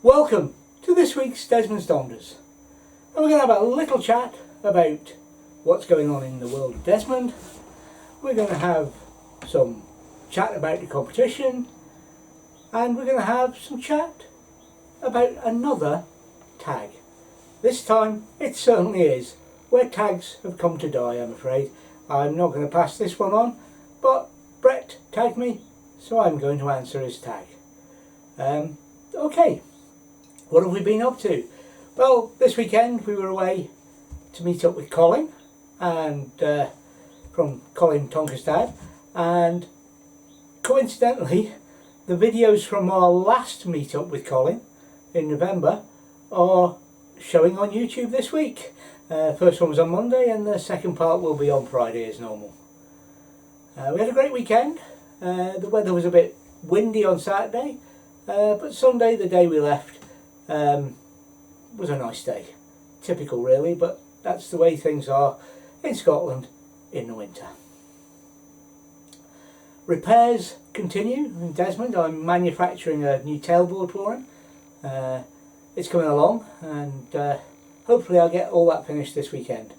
Welcome to this week's Desmonds Donders, and we're going to have a little chat about what's going on in the world of Desmond. We're going to have some chat about the competition, and we're going to have some chat about another tag. This time it certainly is where tags have come to die, I'm afraid. I'm not going to pass this one on, but Brett tagged me, so I'm going to answer his tag. Okay. What have we been up to? Well, this weekend we were away to meet up with Colin, and from Colin Tonkerstad, and coincidentally the videos from our last meet up with Colin in November are showing on YouTube this week. First one was on Monday and the second part will be on Friday as normal. We had a great weekend. The weather was a bit windy on Saturday, but Sunday, the day we left, was a nice day. Typical really, but that's the way things are in Scotland in the winter. Repairs continue in Desmond. I'm manufacturing a new tailboard for him. It's coming along, and hopefully I'll get all that finished this weekend.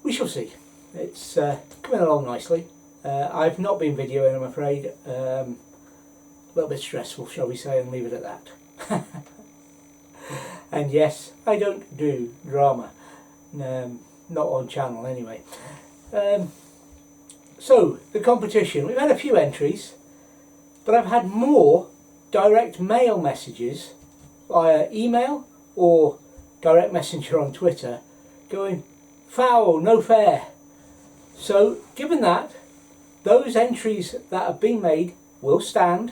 We shall see. It's coming along nicely. I've not been videoing, I'm afraid. A little bit stressful, shall we say, and leave it at that. And yes, I don't do drama, not on channel anyway. So the competition, we've had a few entries, but I've had more direct mail messages via email or direct messenger on Twitter going foul, no fair. So given that, those entries that have been made will stand.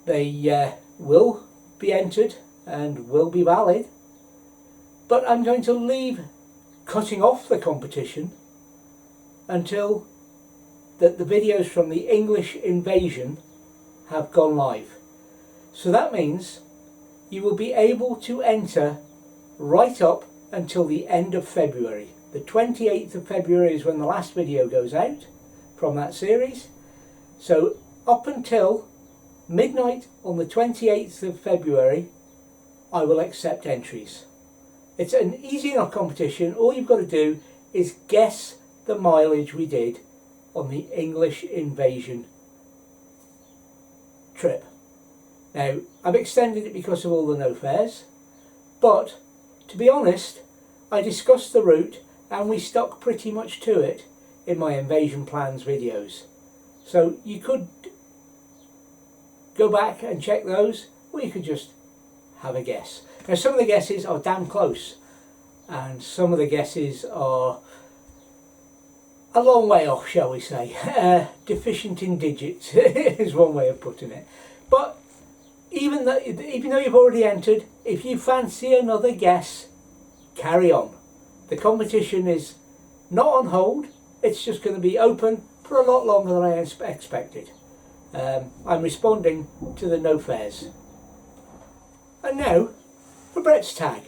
They will be entered and will be valid, but I'm going to leave cutting off the competition until the videos from the English invasion have gone live. So that means you will be able to enter right up until the end of February. The 28th of February is when the last video goes out from that series. So up until midnight on the 28th of February, I will accept entries. It's an easy enough competition. All you've got to do is guess the mileage we did on the English invasion trip. Now, I've extended it because of all the no fares, but to be honest, I discussed the route and we stuck pretty much to it in my invasion plans videos. So you could go back and check those, or you could just have a guess. Now some of the guesses are damn close, and some of the guesses are a long way off, shall we say. Deficient in digits is one way of putting it. But even though you've already entered, if you fancy another guess, carry on. The competition is not on hold, it's just going to be open for a lot longer than I expected. I'm responding to the no fares. And now for Brett's tag.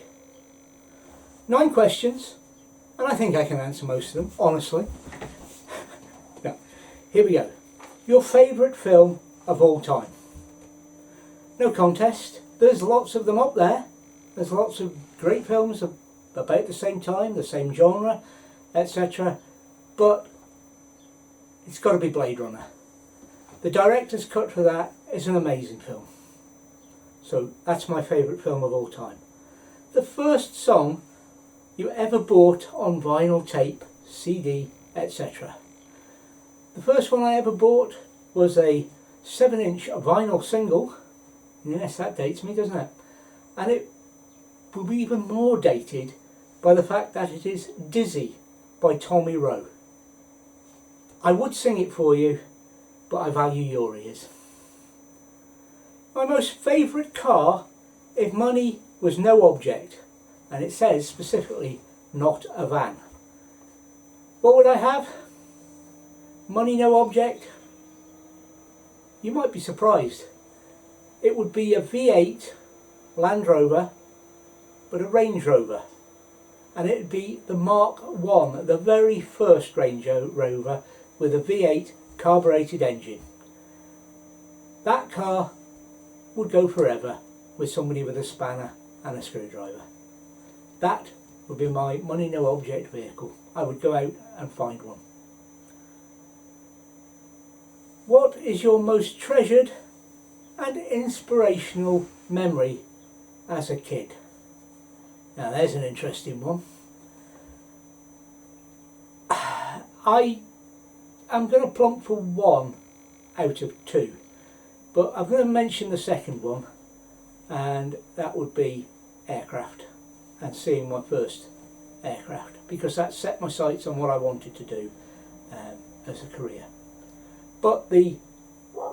9 questions, and I think I can answer most of them, honestly. Now, here we go. Your favourite film of all time? No contest. There's lots of them up there. There's lots of great films about the same time, the same genre, etc. But it's got to be Blade Runner. The director's cut for that is an amazing film. So that's my favourite film of all time. The first song you ever bought on vinyl tape, CD, etc. The first one I ever bought was a 7-inch vinyl single. Yes, that dates me, doesn't it? And it will be even more dated by the fact that it is Dizzy by Tommy Rowe. I would sing it for you, but I value your ears. My most favourite car, if money was no object, and it says specifically not a van. What would I have? Money no object? You might be surprised. It would be a V8 Land Rover, but a Range Rover. And it would be the Mark I, the very first Range Rover with a V8 carbureted engine. That car would go forever with somebody with a spanner and a screwdriver. That would be my money no object vehicle. I would go out and find one. What is your most treasured and inspirational memory as a kid? Now there's an interesting one. I am going to plump for 1 out of 2, but I'm going to mention the second one, and that would be aircraft and seeing my first aircraft, because that set my sights on what I wanted to do as a career. But the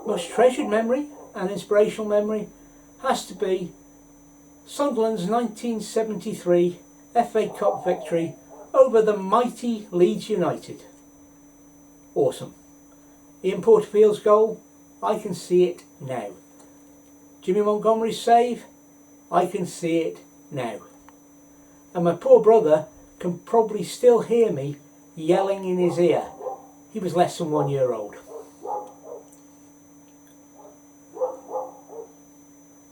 most treasured memory and inspirational memory has to be Sunderland's 1973 FA Cup victory over the mighty Leeds United. Awesome. Ian Porterfield's goal, I can see it now. Jimmy Montgomery's save, I can see it now. And my poor brother can probably still hear me yelling in his ear. He was less than 1 year old.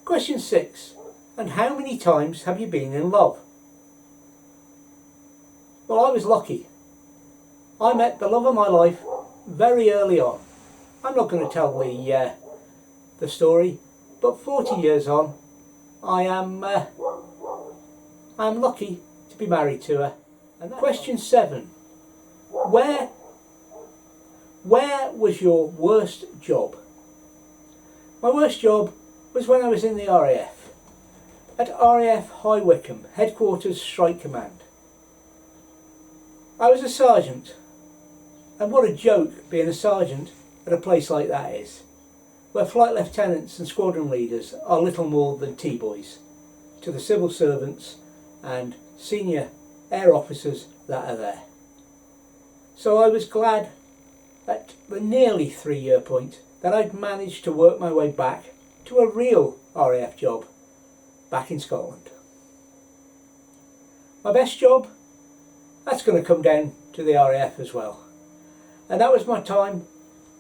Question 6. And how many times have you been in love? Well, I was lucky. I met the love of my life very early on. I'm not going to tell the story, but 40 years on, I am lucky to be married to her. And question 7. Where was your worst job? My worst job was when I was in the RAF. At RAF High Wycombe, Headquarters Strike Command. I was a sergeant, and what a joke being a sergeant at a place like that is, where flight lieutenants and squadron leaders are little more than T-boys to the civil servants and senior air officers that are there. So I was glad at the nearly 3-year point that I'd managed to work my way back to a real RAF job back in Scotland. My best job, that's going to come down to the RAF as well. And that was my time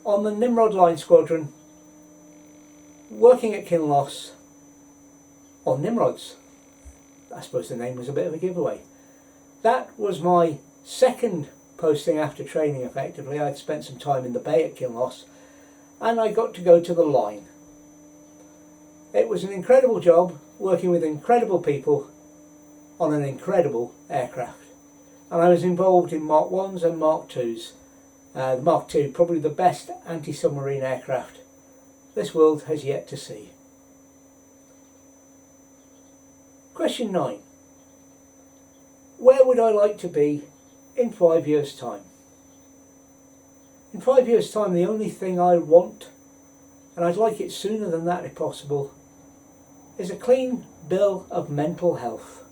on the Nimrod Line Squadron, working at Kinloss on Nimrods. I suppose the name was a bit of a giveaway. That was my second posting after training effectively. I'd spent some time in the bay at Kinloss and I got to go to the line. It was an incredible job working with incredible people on an incredible aircraft. And I was involved in Mark 1s and Mark 2s. The Mark II, probably the best anti-submarine aircraft this world has yet to see. Question 9. Where would I like to be in 5 years' time? In 5 years' time, the only thing I want, and I'd like it sooner than that if possible, is a clean bill of mental health.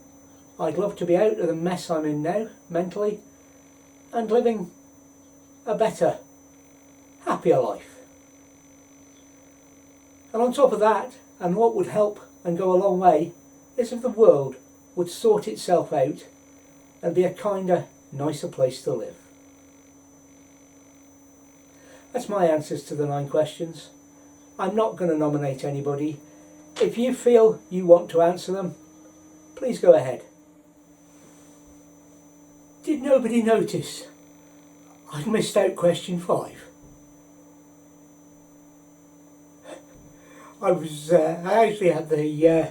I'd love to be out of the mess I'm in now, mentally, and living a better, happier life. And on top of that, and what would help and go a long way, is if the world would sort itself out and be a kinder, nicer place to live. That's my answers to the 9 questions. I'm not going to nominate anybody. If you feel you want to answer them, please go ahead. Did nobody notice I missed out question 5? I actually had the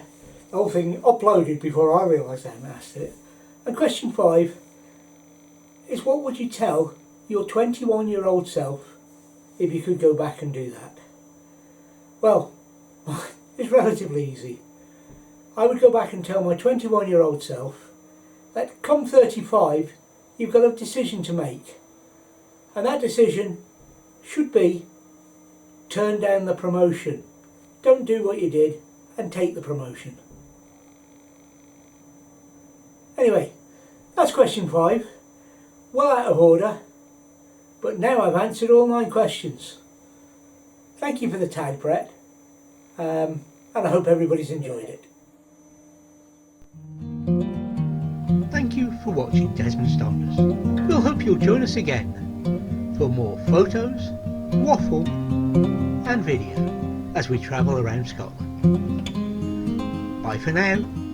whole thing uploaded before I realised I hadn't asked it. And question 5 is, what would you tell your 21-year-old self if you could go back and do that? Well, it's relatively easy. I would go back and tell my 21-year-old self that come 35, you've got a decision to make. And that decision should be turn down the promotion. Don't do what you did and take the promotion. Anyway, that's question 5. Well out of order, but now I've answered all 9 questions. Thank you for the tag, Brett, and I hope everybody's enjoyed it. Thank you for watching Desmonds Donders. We'll hope you'll join us again for more photos, waffle and video. as we travel around Scotland. Bye for now.